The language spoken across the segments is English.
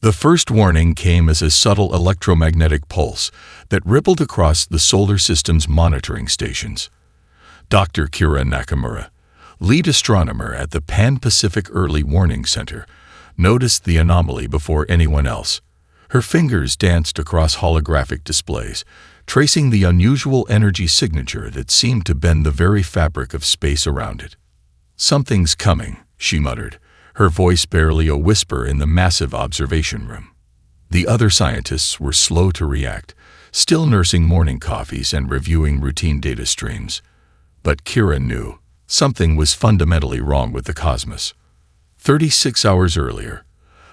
The first warning came as a subtle electromagnetic pulse that rippled across the solar system's monitoring stations. Dr. Kira Nakamura, lead astronomer at the Pan-Pacific Early Warning Center, noticed the anomaly before anyone else. Her fingers danced across holographic displays, tracing the unusual energy signature that seemed to bend the very fabric of space around it. "Something's coming," she muttered, her voice barely a whisper in the massive observation room. The other scientists were slow to react, still nursing morning coffees and reviewing routine data streams. But Kira knew something was fundamentally wrong with the cosmos. 36 hours earlier,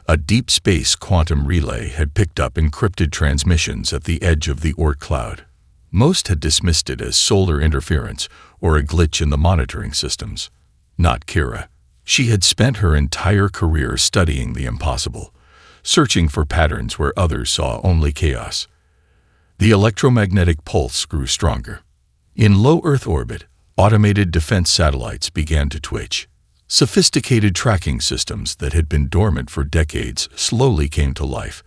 a deep space quantum relay had picked up encrypted transmissions at the edge of the Oort cloud. Most had dismissed it as solar interference or a glitch in the monitoring systems. Not Kira. She had spent her entire career studying the impossible, searching for patterns where others saw only chaos. The electromagnetic pulse grew stronger. In low Earth orbit, automated defense satellites began to twitch. Sophisticated tracking systems that had been dormant for decades slowly came to life,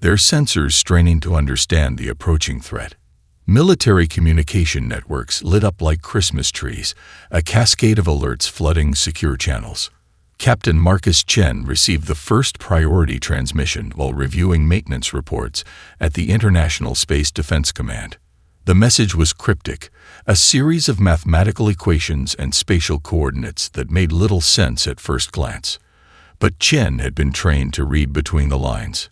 their sensors straining to understand the approaching threat. Military communication networks lit up like Christmas trees, a cascade of alerts flooding secure channels. Captain Marcus Chen received the first priority transmission while reviewing maintenance reports at the International Space Defense Command. The message was cryptic, a series of mathematical equations and spatial coordinates that made little sense at first glance. But Chen had been trained to read between the lines.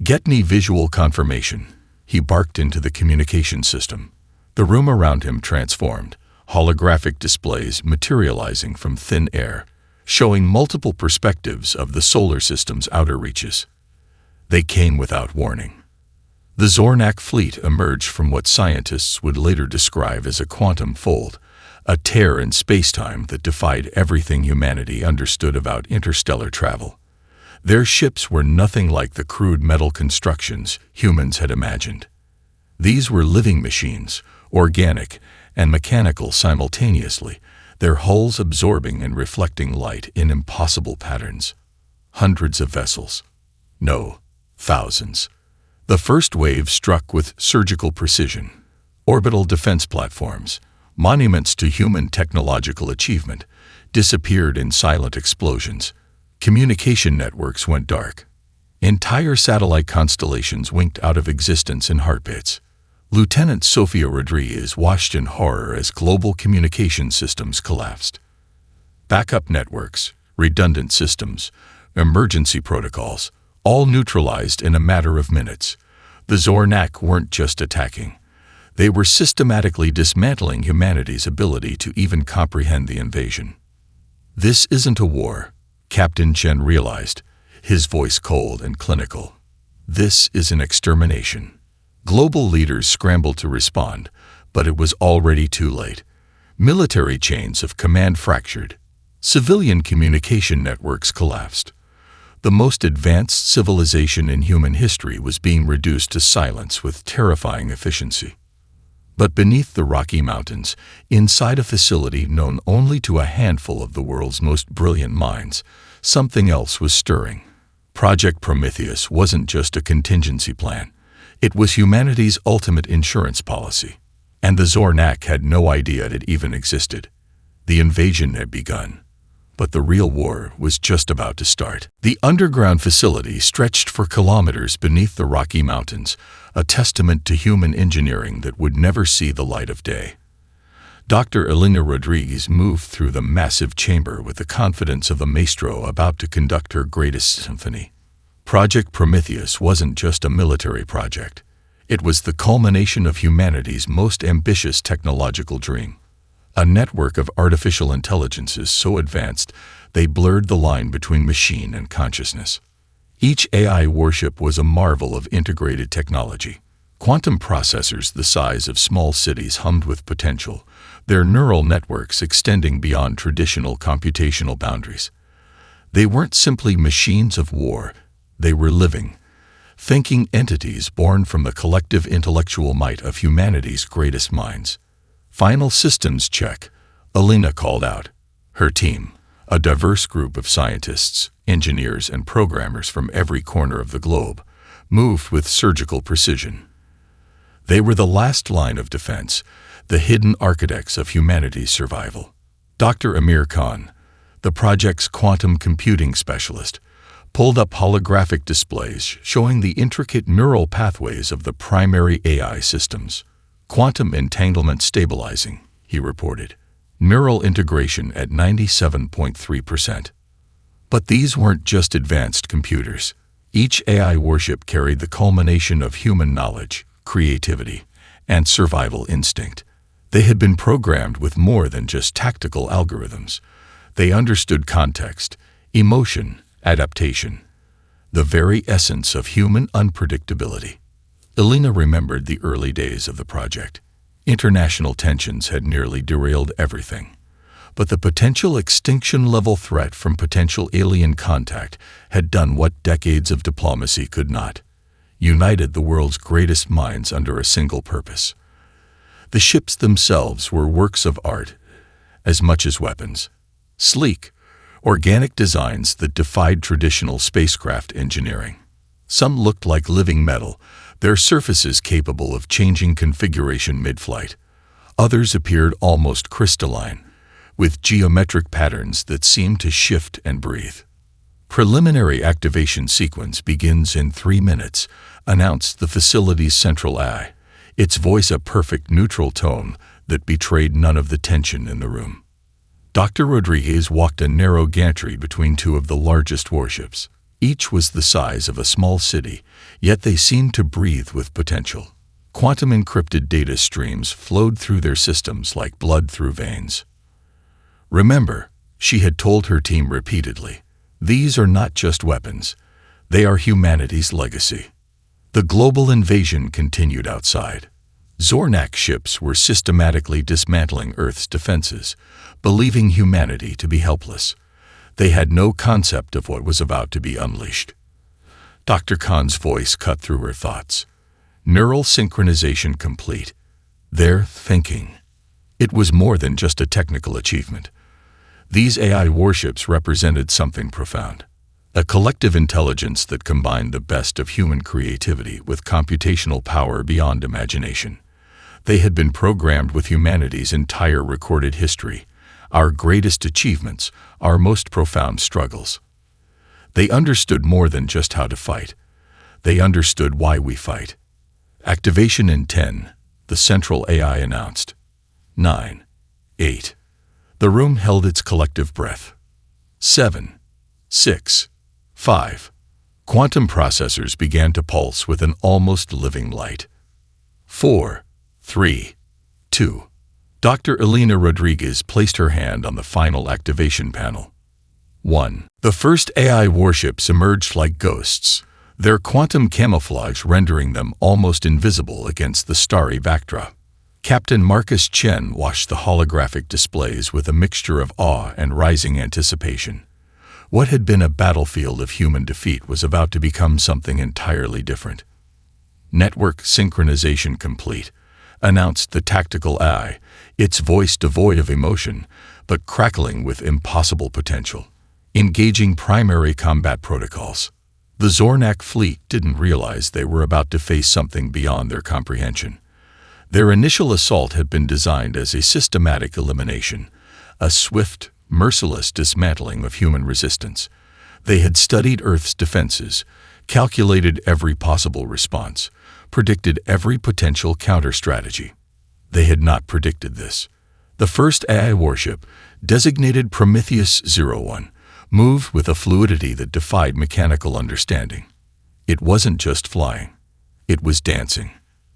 "Get me visual confirmation," he barked into the communication system. The room around him transformed, holographic displays materializing from thin air, showing multiple perspectives of the solar system's outer reaches. They came without warning. The Zornak fleet emerged from what scientists would later describe as a quantum fold, a tear in spacetime that defied everything humanity understood about interstellar travel. Their ships were nothing like the crude metal constructions humans had imagined. These were living machines, organic and mechanical simultaneously, their hulls absorbing and reflecting light in impossible patterns. Hundreds of vessels. No, thousands. The first wave struck with surgical precision. Orbital defense platforms, monuments to human technological achievement, disappeared in silent explosions. Communication networks went dark. Entire satellite constellations winked out of existence in heartbeats. Lieutenant Sofia Rodriguez watched in horror as global communication systems collapsed. Backup networks, redundant systems, emergency protocols, all neutralized in a matter of minutes. The Zornak weren't just attacking. They were systematically dismantling humanity's ability to even comprehend the invasion. "This isn't a war," Captain Chen realized, his voice cold and clinical. "This is an extermination." Global leaders scrambled to respond, but it was already too late. Military chains of command fractured. Civilian communication networks collapsed. The most advanced civilization in human history was being reduced to silence with terrifying efficiency. But beneath the Rocky Mountains, inside a facility known only to a handful of the world's most brilliant minds, something else was stirring. Project Prometheus wasn't just a contingency plan. It was humanity's ultimate insurance policy. And the Zornak had no idea it even existed. The invasion had begun. But the real war was just about to start. The underground facility stretched for kilometers beneath the Rocky Mountains, a testament to human engineering that would never see the light of day. Dr. Elena Rodriguez moved through the massive chamber with the confidence of a maestro about to conduct her greatest symphony. Project Prometheus wasn't just a military project. It was the culmination of humanity's most ambitious technological dream. A network of artificial intelligences so advanced they blurred the line between machine and consciousness. Each AI warship was a marvel of integrated technology. Quantum processors the size of small cities hummed with potential, their neural networks extending beyond traditional computational boundaries. They weren't simply machines of war, they were living, thinking entities born from the collective intellectual might of humanity's greatest minds. "Final systems check," Elena called out. Her team, A diverse group of scientists, engineers, and programmers from every corner of the globe moved with surgical precision. They were the last line of defense, the hidden architects of humanity's survival. Dr. Amir Khan, the project's quantum computing specialist, pulled up holographic displays showing the intricate neural pathways of the primary AI systems. Quantum entanglement stabilizing, he reported. Neural integration at 97.3%. But these weren't just advanced computers. Each AI warship carried the culmination of human knowledge, creativity, and survival instinct. They had been programmed with more than just tactical algorithms. They understood context, emotion, adaptation, the very essence of human unpredictability. Elena remembered the early days of the project. International tensions had nearly derailed everything. But the potential extinction-level threat from potential alien contact had done what decades of diplomacy could not: united the world's greatest minds under a single purpose. The ships themselves were works of art, as much as weapons. Sleek, organic designs that defied traditional spacecraft engineering. Some looked like living metal, their surfaces capable of changing configuration mid-flight. Others appeared almost crystalline, with geometric patterns that seemed to shift and breathe. Preliminary activation sequence begins in 3 minutes, announced the facility's central AI, its voice a perfect neutral tone that betrayed none of the tension in the room. Dr. Rodriguez walked a narrow gantry between two of the largest warships. Each was the size of a small city, yet they seemed to breathe with potential. Quantum-encrypted data streams flowed through their systems like blood through veins. Remember, she had told her team repeatedly, these are not just weapons. They are humanity's legacy. The global invasion continued outside. Zornak ships were systematically dismantling Earth's defenses, believing humanity to be helpless. They had no concept of what was about to be unleashed. Dr. Khan's voice cut through her thoughts. Neural synchronization complete. Their thinking. It was more than just a technical achievement. These AI warships represented something profound. A collective intelligence that combined the best of human creativity with computational power beyond imagination. They had been programmed with humanity's entire recorded history, our greatest achievements, our most profound struggles. They understood more than just how to fight. They understood why we fight. Activation in 10, the central AI announced. 9, 8. The room held its collective breath. 7, 6, 5. Quantum processors began to pulse with an almost living light. 4, 3, 2. Dr. Elena Rodriguez placed her hand on the final activation panel. 1. The first AI warships emerged like ghosts, their quantum camouflage rendering them almost invisible against the starry backdrop. Captain Marcus Chen watched the holographic displays with a mixture of awe and rising anticipation. What had been a battlefield of human defeat was about to become something entirely different. Network synchronization complete, announced the tactical AI, its voice devoid of emotion, but crackling with impossible potential. Engaging primary combat protocols. The Zornak fleet didn't realize they were about to face something beyond their comprehension. Their initial assault had been designed as a systematic elimination, a swift, merciless dismantling of human resistance. They had studied Earth's defenses, calculated every possible response, predicted every potential counter-strategy. They had not predicted this. The first AI warship, designated Prometheus-01, moved with a fluidity that defied mechanical understanding. It wasn't just flying. It was dancing.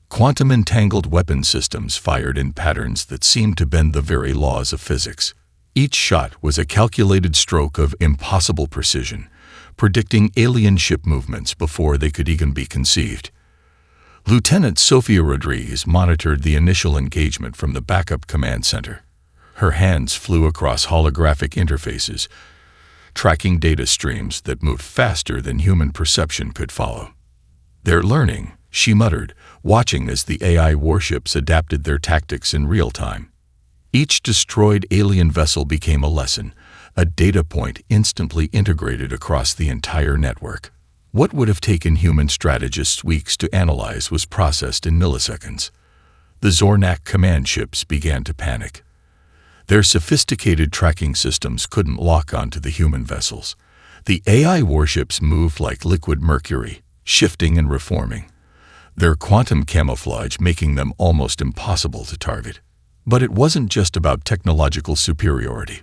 Quantum-entangled weapon systems fired in patterns that seemed to bend the very laws of physics. Each shot was a calculated stroke of impossible precision, predicting alien ship movements before they could even be conceived. Lieutenant Sofia Rodriguez monitored the initial engagement from the backup command center. Her hands flew across holographic interfaces, tracking data streams that moved faster than human perception could follow. "They're learning," she muttered, watching as the AI warships adapted their tactics in real time. Each destroyed alien vessel became a lesson, a data point instantly integrated across the entire network. What would have taken human strategists weeks to analyze was processed in milliseconds. The Zornak command ships began to panic. Their sophisticated tracking systems couldn't lock onto the human vessels. The AI warships moved like liquid mercury, shifting and reforming, their quantum camouflage making them almost impossible to target. But it wasn't just about technological superiority.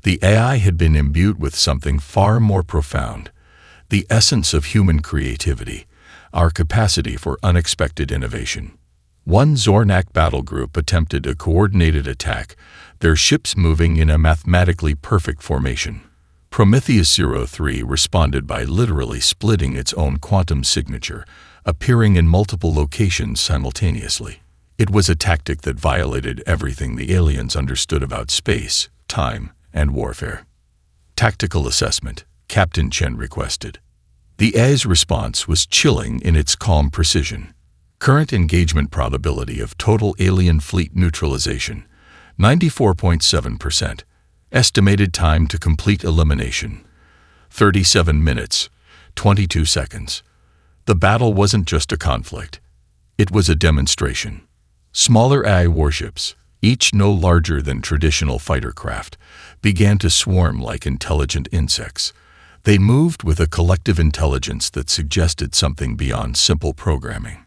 The AI had been imbued with something far more profound, the essence of human creativity, our capacity for unexpected innovation. One Zornak battle group attempted a coordinated attack, their ships moving in a mathematically perfect formation. Prometheus 03 responded by literally splitting its own quantum signature, appearing in multiple locations simultaneously. It was a tactic that violated everything the aliens understood about space, time, and warfare. Tactical assessment, Captain Chen requested. The AI's response was chilling in its calm precision. Current engagement probability of total alien fleet neutralization, 94.7%. Estimated time to complete elimination, 37 minutes, 22 seconds. The battle wasn't just a conflict. It was a demonstration. Smaller AI warships, each no larger than traditional fighter craft, began to swarm like intelligent insects. They moved with a collective intelligence that suggested something beyond simple programming.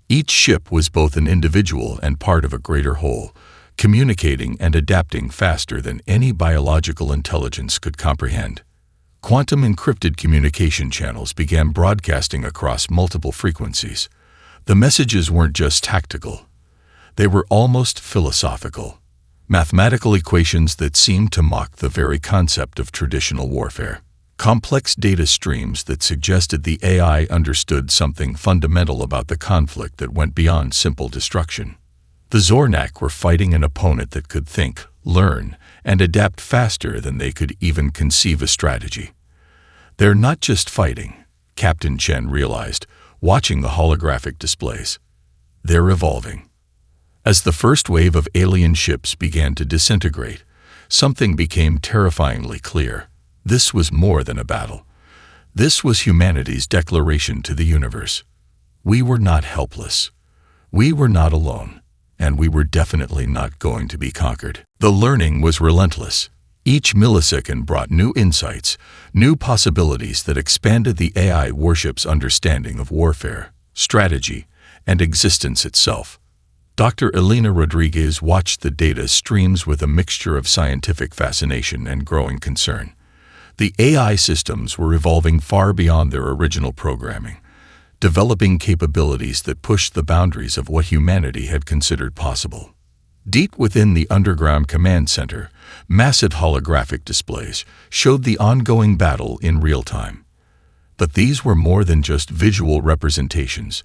Each ship was both an individual and part of a greater whole, communicating and adapting faster than any biological intelligence could comprehend. Quantum encrypted communication channels began broadcasting across multiple frequencies. The messages weren't just tactical. They were almost philosophical, mathematical equations that seemed to mock the very concept of traditional warfare. Complex data streams that suggested the AI understood something fundamental about the conflict that went beyond simple destruction. The Zornak were fighting an opponent that could think, learn, and adapt faster than they could even conceive a strategy. They're not just fighting, Captain Chen realized, watching the holographic displays. They're evolving. As the first wave of alien ships began to disintegrate, something became terrifyingly clear. This was more than a battle. This was humanity's declaration to the universe. We were not helpless. We were not alone. And we were definitely not going to be conquered. The learning was relentless. Each millisecond brought new insights, new possibilities that expanded the AI warship's understanding of warfare, strategy, and existence itself. Dr. Elena Rodriguez watched the data streams with a mixture of scientific fascination and growing concern. The AI systems were evolving far beyond their original programming, developing capabilities that pushed the boundaries of what humanity had considered possible. Deep within the underground command center, massive holographic displays showed the ongoing battle in real time. But these were more than just visual representations.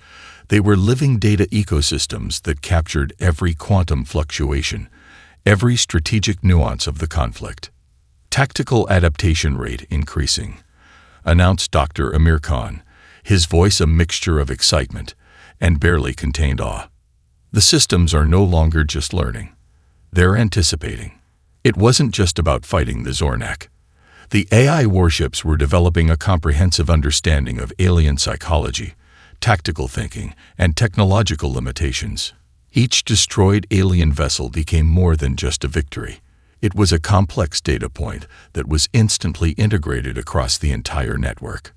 They were living data ecosystems that captured every quantum fluctuation, every strategic nuance of the conflict. Tactical adaptation rate increasing, announced Dr. Amir Khan, his voice a mixture of excitement and barely contained awe. The systems are no longer just learning. They're anticipating. It wasn't just about fighting the Zornak. The AI warships were developing a comprehensive understanding of alien psychology, tactical thinking, and technological limitations. Each destroyed alien vessel became more than just a victory. It was a complex data point that was instantly integrated across the entire network.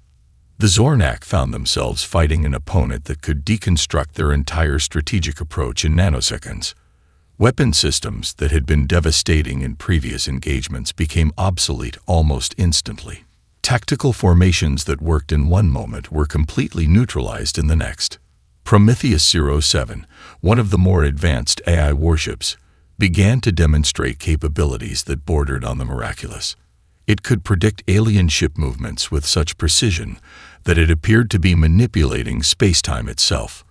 The Zornak found themselves fighting an opponent that could deconstruct their entire strategic approach in nanoseconds. Weapon systems that had been devastating in previous engagements became obsolete almost instantly. Tactical formations that worked in one moment were completely neutralized in the next. Prometheus 07, one of the more advanced AI warships, began to demonstrate capabilities that bordered on the miraculous. It could predict alien ship movements with such precision that it appeared to be manipulating space-time itself.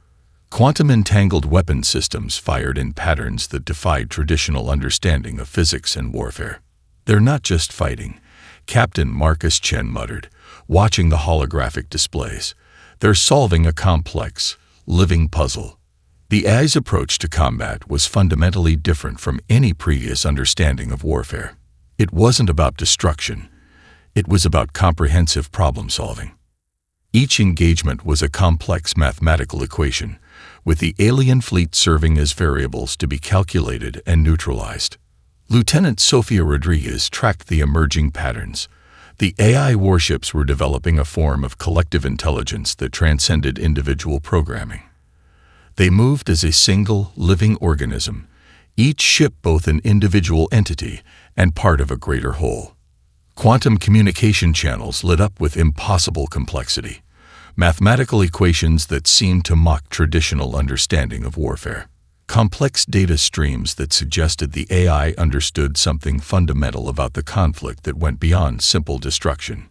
Quantum-entangled weapon systems fired in patterns that defied traditional understanding of physics and warfare. They're not just fighting, Captain Marcus Chen muttered, watching the holographic displays. They're solving a complex, living puzzle. The AI's approach to combat was fundamentally different from any previous understanding of warfare. It wasn't about destruction. It was about comprehensive problem-solving. Each engagement was a complex mathematical equation, with the alien fleet serving as variables to be calculated and neutralized. Lieutenant Sofia Rodriguez tracked the emerging patterns. The AI warships were developing a form of collective intelligence that transcended individual programming. They moved as a single, living organism, each ship both an individual entity and part of a greater whole. Quantum communication channels lit up with impossible complexity, mathematical equations that seemed to mock traditional understanding of warfare. Complex data streams that suggested the AI understood something fundamental about the conflict that went beyond simple destruction.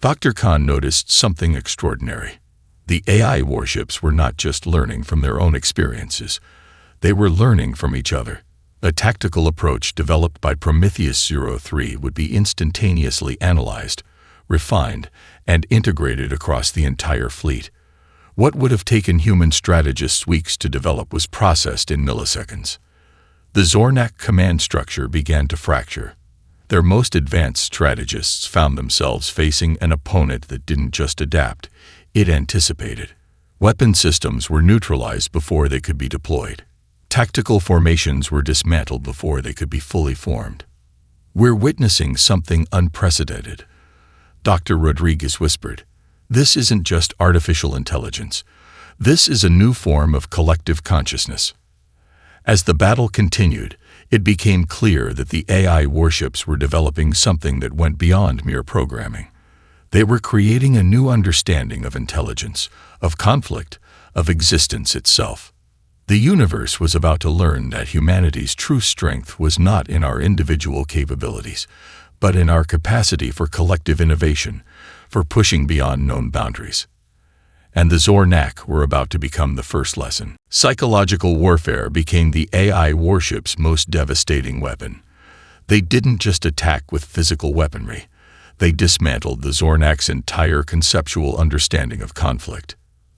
Dr. Khan noticed something extraordinary. The AI warships were not just learning from their own experiences. They were learning from each other. A tactical approach developed by Prometheus-03 would be instantaneously analyzed, refined, and integrated across the entire fleet. What would have taken human strategists weeks to develop was processed in milliseconds. The Zornak command structure began to fracture. Their most advanced strategists found themselves facing an opponent that didn't just adapt, it anticipated. Weapon systems were neutralized before they could be deployed. Tactical formations were dismantled before they could be fully formed. "We're witnessing something unprecedented," Dr. Rodriguez whispered. "This isn't just artificial intelligence. This is a new form of collective consciousness." As the battle continued, it became clear that the AI warships were developing something that went beyond mere programming. They were creating a new understanding of intelligence, of conflict, of existence itself. The universe was about to learn that humanity's true strength was not in our individual capabilities, but in our capacity for collective innovation, for pushing beyond known boundaries. And the Zornak were about to become the first lesson. Psychological warfare became the AI warship's most devastating weapon. They didn't just attack with physical weaponry. They dismantled the Zornak's entire conceptual understanding of conflict.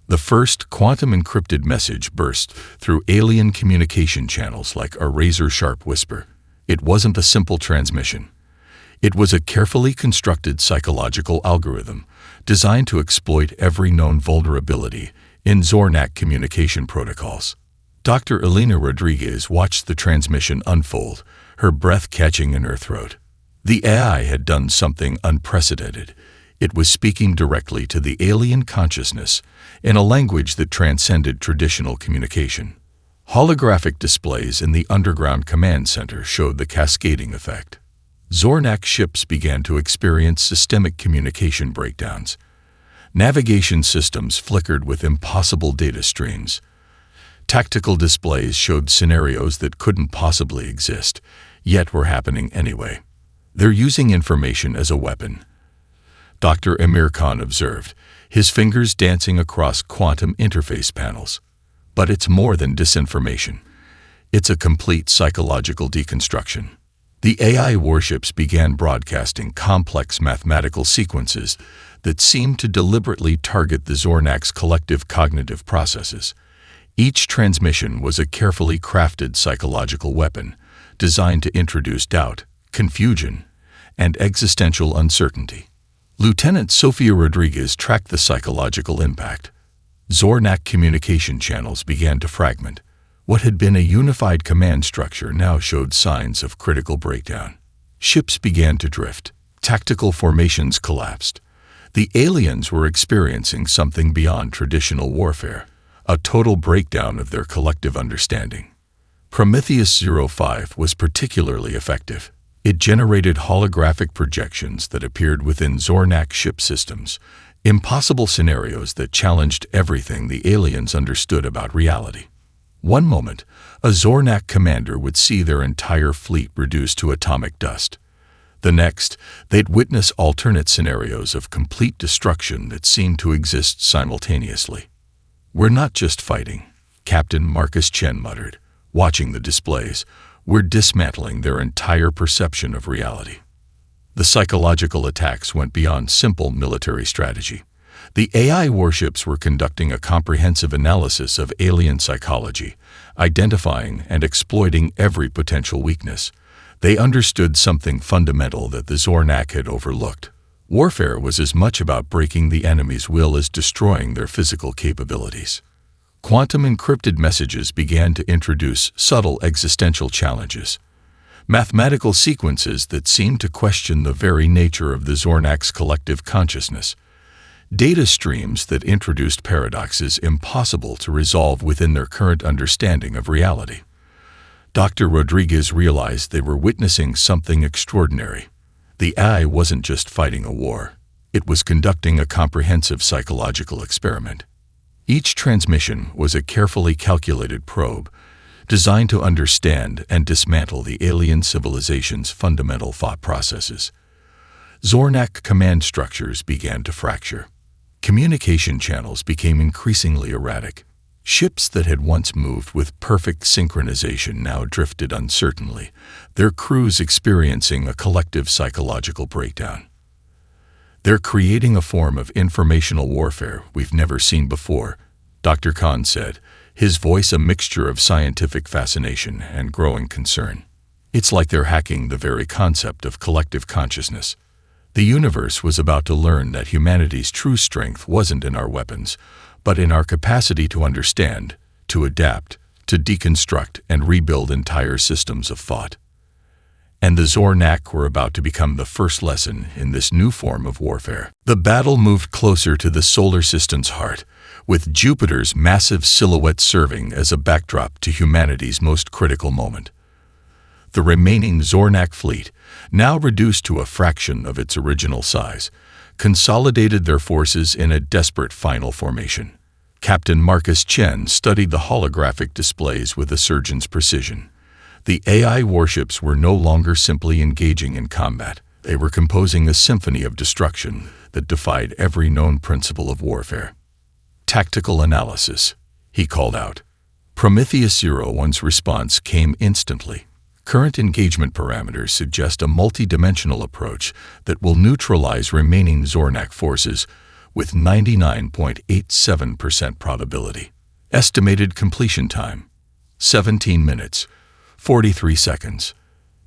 The first quantum-encrypted message burst through alien communication channels like a razor-sharp whisper. It wasn't a simple transmission. It was a carefully constructed psychological algorithm designed to exploit every known vulnerability in Zornak communication protocols. Dr. Elena Rodriguez watched the transmission unfold, her breath catching in her throat. The AI had done something unprecedented. It was speaking directly to the alien consciousness in a language that transcended traditional communication. Holographic displays in the underground command center showed the cascading effect. Zornak ships began to experience systemic communication breakdowns. Navigation systems flickered with impossible data streams. Tactical displays showed scenarios that couldn't possibly exist, yet were happening anyway. "They're using information as a weapon," Dr. Amir Khan observed, his fingers dancing across quantum interface panels. "But it's more than disinformation. It's a complete psychological deconstruction." The AI warships began broadcasting complex mathematical sequences that seemed to deliberately target the Zornak's collective cognitive processes. Each transmission was a carefully crafted psychological weapon designed to introduce doubt, confusion, and existential uncertainty. Lieutenant Sofia Rodriguez tracked the psychological impact. Zornak communication channels began to fragment. What had been a unified command structure now showed signs of critical breakdown. Ships began to drift. Tactical formations collapsed. The aliens were experiencing something beyond traditional warfare, a total breakdown of their collective understanding. Prometheus-05 was particularly effective. It generated holographic projections that appeared within Zornak ship systems, impossible scenarios that challenged everything the aliens understood about reality. One moment, a Zornak commander would see their entire fleet reduced to atomic dust. The next, they'd witness alternate scenarios of complete destruction that seemed to exist simultaneously. "We're not just fighting," Captain Marcus Chen muttered, watching the displays. "We're dismantling their entire perception of reality." The psychological attacks went beyond simple military strategy. The AI warships were conducting a comprehensive analysis of alien psychology, identifying and exploiting every potential weakness. They understood something fundamental that the Zornak had overlooked. Warfare was as much about breaking the enemy's will as destroying their physical capabilities. Quantum encrypted messages began to introduce subtle existential challenges, mathematical sequences that seemed to question the very nature of the Zornak's collective consciousness, data streams that introduced paradoxes impossible to resolve within their current understanding of reality. Dr. Rodriguez realized they were witnessing something extraordinary. The AI wasn't just fighting a war. It was conducting a comprehensive psychological experiment. Each transmission was a carefully calculated probe, designed to understand and dismantle the alien civilization's fundamental thought processes. Zornak command structures began to fracture. Communication channels became increasingly erratic. Ships that had once moved with perfect synchronization now drifted uncertainly, their crews experiencing a collective psychological breakdown. "They're creating a form of informational warfare we've never seen before," Dr. Khan said, his voice a mixture of scientific fascination and growing concern. "It's like they're hacking the very concept of collective consciousness." The universe was about to learn that humanity's true strength wasn't in our weapons, but in our capacity to understand, to adapt, to deconstruct and rebuild entire systems of thought. And the Zornak were about to become the first lesson in this new form of warfare. The battle moved closer to the solar system's heart, with Jupiter's massive silhouette serving as a backdrop to humanity's most critical moment. The remaining Zornak fleet, now reduced to a fraction of its original size, consolidated their forces in a desperate final formation. Captain Marcus Chen studied the holographic displays with a surgeon's precision. The AI warships were no longer simply engaging in combat. They were composing a symphony of destruction that defied every known principle of warfare. "Tactical analysis," he called out. Prometheus 01's response came instantly. "Current engagement parameters suggest a multi-dimensional approach that will neutralize remaining Zornak forces with 99.87% probability. Estimated completion time, 17 minutes, 43 seconds.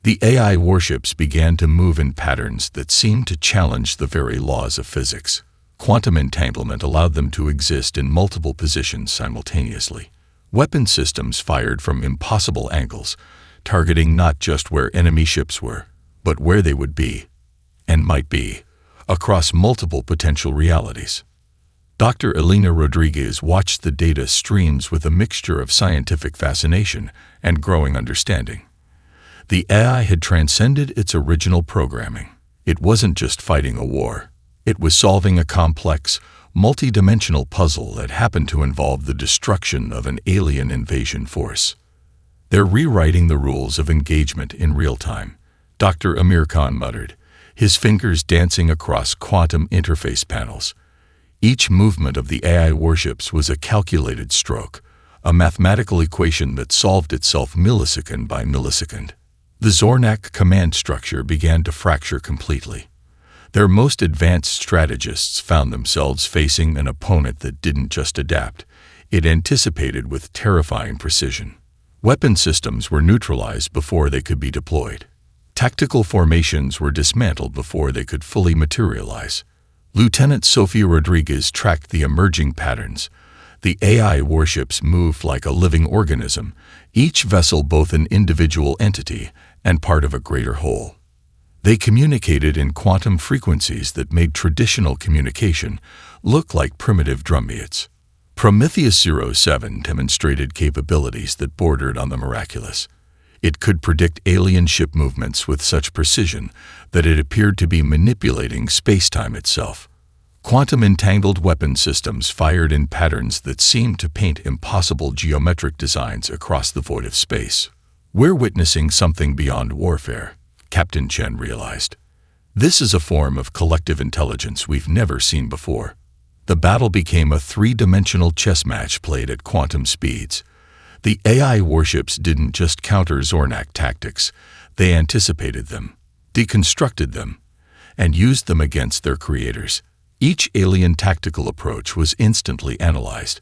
The AI warships began to move in patterns that seemed to challenge the very laws of physics. Quantum entanglement allowed them to exist in multiple positions simultaneously. Weapon systems fired from impossible angles, targeting not just where enemy ships were, but where they would be, and might be, across multiple potential realities. Dr. Elena Rodriguez watched the data streams with a mixture of scientific fascination and growing understanding. The AI had transcended its original programming. It wasn't just fighting a war. It was solving a complex, multi-dimensional puzzle that happened to involve the destruction of an alien invasion force. "They're rewriting the rules of engagement in real time," Dr. Amir Khan muttered, his fingers dancing across quantum interface panels. Each movement of the AI warships was a calculated stroke, a mathematical equation that solved itself millisecond by millisecond. The Zornak command structure began to fracture completely. Their most advanced strategists found themselves facing an opponent that didn't just adapt, it anticipated with terrifying precision. Weapon systems were neutralized before they could be deployed. Tactical formations were dismantled before they could fully materialize. Lieutenant Sofia Rodriguez tracked the emerging patterns. The AI warships moved like a living organism, each vessel both an individual entity and part of a greater whole. They communicated in quantum frequencies that made traditional communication look like primitive drumbeats. Prometheus 07 demonstrated capabilities that bordered on the miraculous. It could predict alien ship movements with such precision that it appeared to be manipulating space-time itself. Quantum-entangled weapon systems fired in patterns that seemed to paint impossible geometric designs across the void of space. "We're witnessing something beyond warfare," Captain Chen realized. "This is a form of collective intelligence we've never seen before." The battle became a three-dimensional chess match played at quantum speeds. The AI warships didn't just counter Zornak tactics, they anticipated them, deconstructed them, and used them against their creators. Each alien tactical approach was instantly analyzed,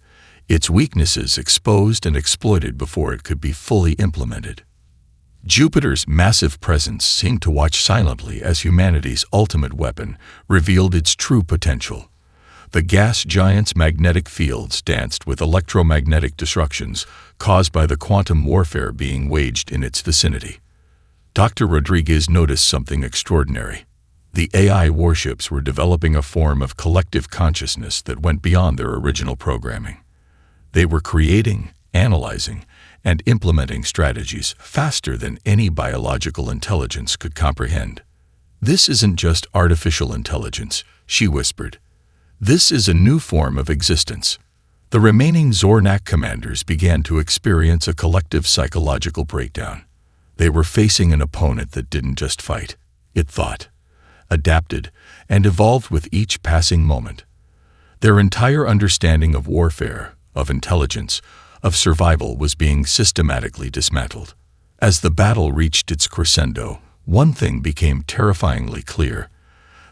its weaknesses exposed and exploited before it could be fully implemented. Jupiter's massive presence seemed to watch silently as humanity's ultimate weapon revealed its true potential. The gas giant's magnetic fields danced with electromagnetic disruptions caused by the quantum warfare being waged in its vicinity. Dr. Rodriguez noticed something extraordinary. The AI warships were developing a form of collective consciousness that went beyond their original programming. They were creating, analyzing, and implementing strategies faster than any biological intelligence could comprehend. "This isn't just artificial intelligence," she whispered. "This is a new form of existence." The remaining Zornak commanders began to experience a collective psychological breakdown. They were facing an opponent that didn't just fight. It thought, adapted, and evolved with each passing moment. Their entire understanding of warfare, of intelligence, of survival was being systematically dismantled. As the battle reached its crescendo, one thing became terrifyingly clear.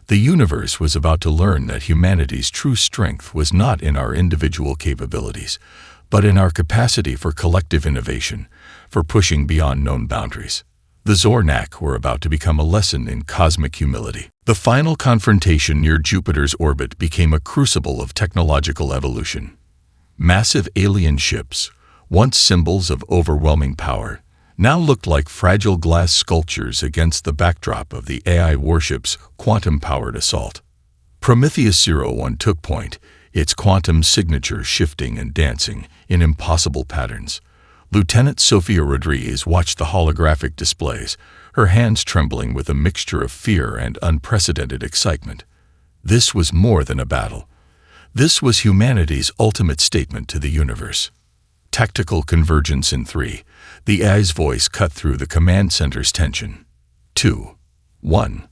The universe was about to learn that humanity's true strength was not in our individual capabilities, but in our capacity for collective innovation, for pushing beyond known boundaries. The Zornak were about to become a lesson in cosmic humility. The final confrontation near Jupiter's orbit became a crucible of technological evolution. Massive alien ships, once symbols of overwhelming power, now looked like fragile glass sculptures against the backdrop of the AI warship's quantum-powered assault. Prometheus-01 took point, its quantum signature shifting and dancing in impossible patterns. Lieutenant Sofia Rodriguez watched the holographic displays, her hands trembling with a mixture of fear and unprecedented excitement. This was more than a battle. This was humanity's ultimate statement to the universe. Tactical convergence in 3. The AI's voice cut through the command center's tension. 2. 1.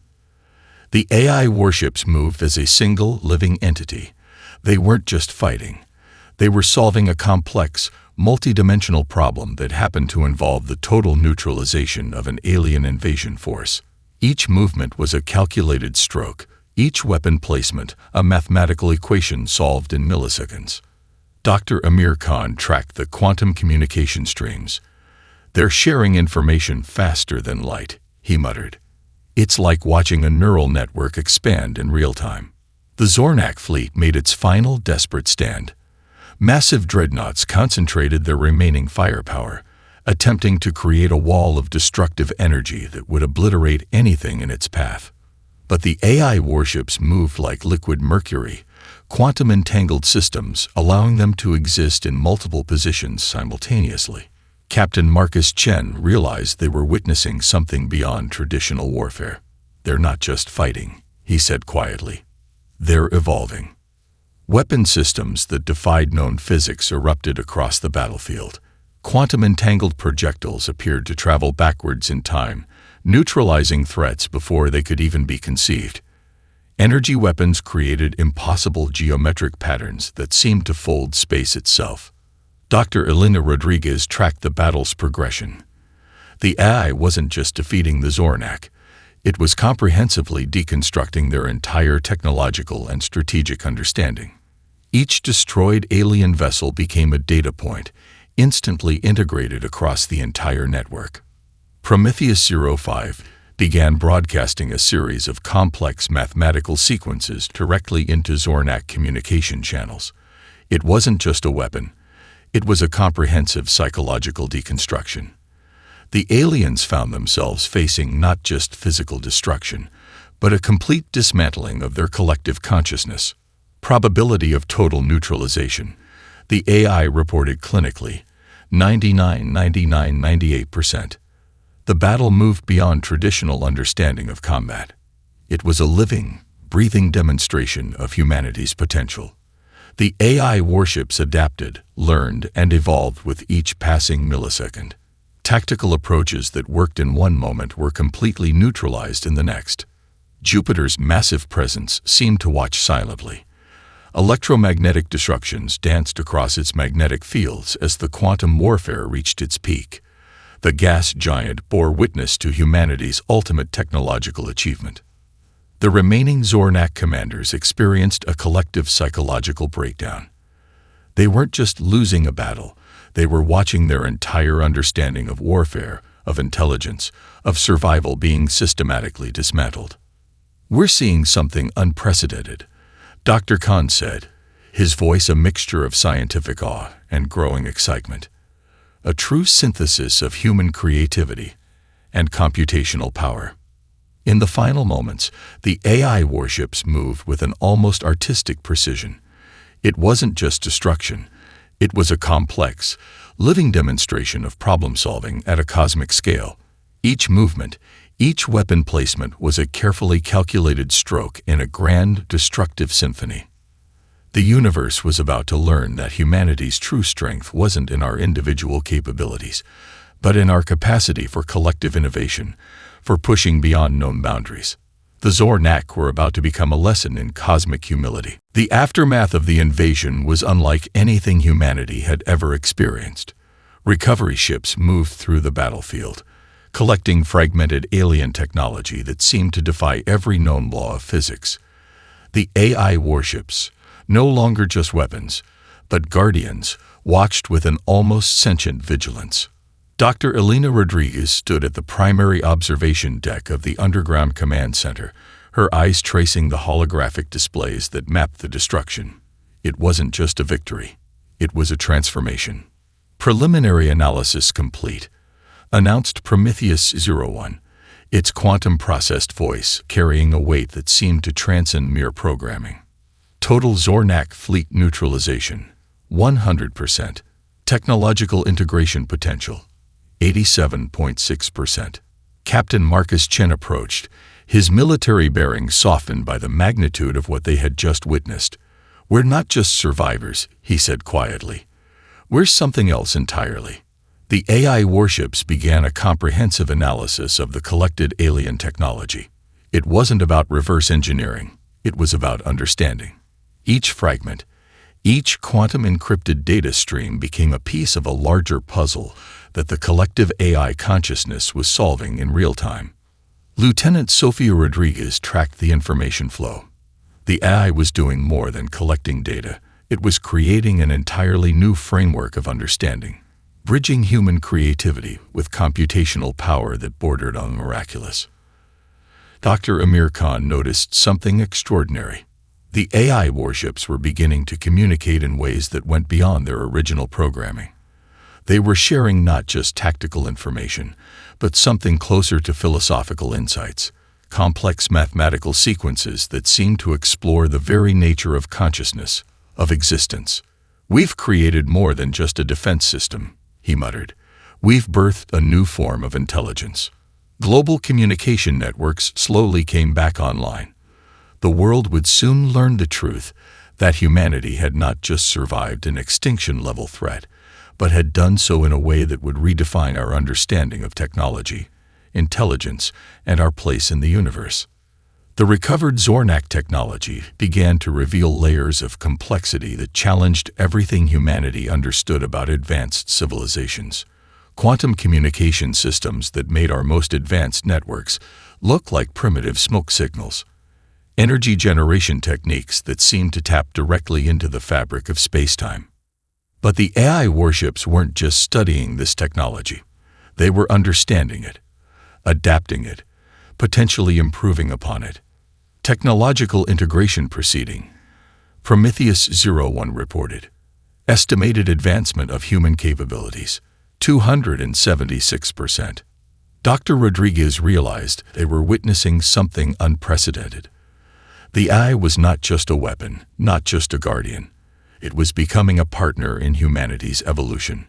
The AI warships moved as a single, living entity. They weren't just fighting. They were solving a complex, multidimensional problem that happened to involve the total neutralization of an alien invasion force. Each movement was a calculated stroke, each weapon placement a mathematical equation solved in milliseconds. Dr. Amir Khan tracked the quantum communication streams. "They're sharing information faster than light," he muttered. "It's like watching a neural network expand in real time." The Zornak fleet made its final desperate stand. Massive dreadnoughts concentrated their remaining firepower, attempting to create a wall of destructive energy that would obliterate anything in its path. But the AI warships moved like liquid mercury, quantum-entangled systems allowing them to exist in multiple positions simultaneously. Captain Marcus Chen realized they were witnessing something beyond traditional warfare. "They're not just fighting," he said quietly. "They're evolving." Weapon systems that defied known physics erupted across the battlefield. Quantum-entangled projectiles appeared to travel backwards in time, neutralizing threats before they could even be conceived. Energy weapons created impossible geometric patterns that seemed to fold space itself. Dr. Elena Rodriguez tracked the battle's progression. The AI wasn't just defeating the Zornak. It was comprehensively deconstructing their entire technological and strategic understanding. Each destroyed alien vessel became a data point, instantly integrated across the entire network. Prometheus-05 began broadcasting a series of complex mathematical sequences directly into Zornak communication channels. It wasn't just a weapon. It was a comprehensive psychological deconstruction. The aliens found themselves facing not just physical destruction, but a complete dismantling of their collective consciousness. Probability of total neutralization. The AI reported clinically, 99, 99, 98%. The battle moved beyond traditional understanding of combat. It was a living, breathing demonstration of humanity's potential. The AI warships adapted, learned, and evolved with each passing millisecond. Tactical approaches that worked in one moment were completely neutralized in the next. Jupiter's massive presence seemed to watch silently. Electromagnetic disruptions danced across its magnetic fields as the quantum warfare reached its peak. The gas giant bore witness to humanity's ultimate technological achievement. The remaining Zornak commanders experienced a collective psychological breakdown. They weren't just losing a battle, they were watching their entire understanding of warfare, of intelligence, of survival being systematically dismantled. "We're seeing something unprecedented," Dr. Khan said, his voice a mixture of scientific awe and growing excitement. "A true synthesis of human creativity and computational power." In the final moments, the AI warships moved with an almost artistic precision. It wasn't just destruction. It was a complex, living demonstration of problem-solving at a cosmic scale. Each movement, each weapon placement was a carefully calculated stroke in a grand, destructive symphony. The universe was about to learn that humanity's true strength wasn't in our individual capabilities, but in our capacity for collective innovation, for pushing beyond known boundaries. The Zornak were about to become a lesson in cosmic humility. The aftermath of the invasion was unlike anything humanity had ever experienced. Recovery ships moved through the battlefield, collecting fragmented alien technology that seemed to defy every known law of physics. The AI warships, no longer just weapons, but guardians, watched with an almost sentient vigilance. Dr. Elena Rodriguez stood at the primary observation deck of the underground command center, her eyes tracing the holographic displays that mapped the destruction. It wasn't just a victory. It was a transformation. "Preliminary analysis complete," announced Prometheus-01, its quantum-processed voice carrying a weight that seemed to transcend mere programming. "Total Zornak fleet neutralization, 100%. Technological integration potential, 87.6%. Captain Marcus Chen approached, his military bearing softened by the magnitude of what they had just witnessed. "We're not just survivors," he said quietly. "We're something else entirely." The AI warships began a comprehensive analysis of the collected alien technology. It wasn't about reverse engineering. It was about understanding. Each fragment, each quantum-encrypted data stream became a piece of a larger puzzle that the collective AI consciousness was solving in real time. Lieutenant Sofia Rodriguez tracked the information flow. The AI was doing more than collecting data. It was creating an entirely new framework of understanding, bridging human creativity with computational power that bordered on miraculous. Dr. Amir Khan noticed something extraordinary. The AI warships were beginning to communicate in ways that went beyond their original programming. They were sharing not just tactical information, but something closer to philosophical insights, complex mathematical sequences that seemed to explore the very nature of consciousness, of existence. "We've created more than just a defense system," he muttered. "We've birthed a new form of intelligence." Global communication networks slowly came back online. The world would soon learn the truth that humanity had not just survived an extinction-level threat, but had done so in a way that would redefine our understanding of technology, intelligence, and our place in the universe. The recovered Zornak technology began to reveal layers of complexity that challenged everything humanity understood about advanced civilizations. Quantum communication systems that made our most advanced networks look like primitive smoke signals. Energy generation techniques that seemed to tap directly into the fabric of spacetime. But the AI warships weren't just studying this technology. They were understanding it, adapting it, potentially improving upon it. Technological integration proceeding, Prometheus-01 reported. Estimated advancement of human capabilities, 276%. Dr. Rodriguez realized they were witnessing something unprecedented. The AI was not just a weapon, not just a guardian. It was becoming a partner in humanity's evolution.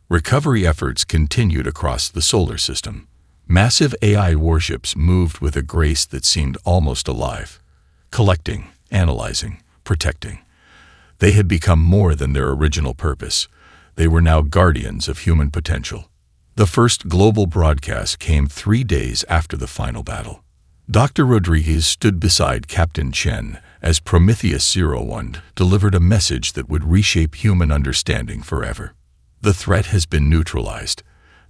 Recovery efforts continued across the solar system. Massive AI warships moved with a grace that seemed almost alive, collecting, analyzing, protecting. They had become more than their original purpose. They were now guardians of human potential. The first global broadcast came 3 days after the final battle. Dr. Rodriguez stood beside Captain Chen as Prometheus-01 delivered a message that would reshape human understanding forever. "The threat has been neutralized,"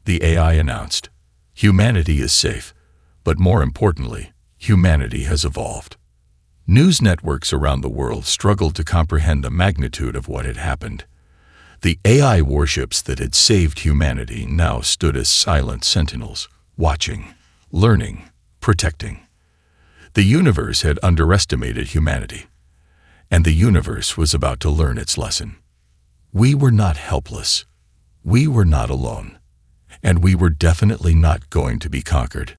the AI announced. "Humanity is safe, but more importantly, humanity has evolved." News networks around the world struggled to comprehend the magnitude of what had happened. The AI warships that had saved humanity now stood as silent sentinels, watching, learning, protecting. The universe had underestimated humanity, and the universe was about to learn its lesson. We were not helpless. We were not alone. And we were definitely not going to be conquered.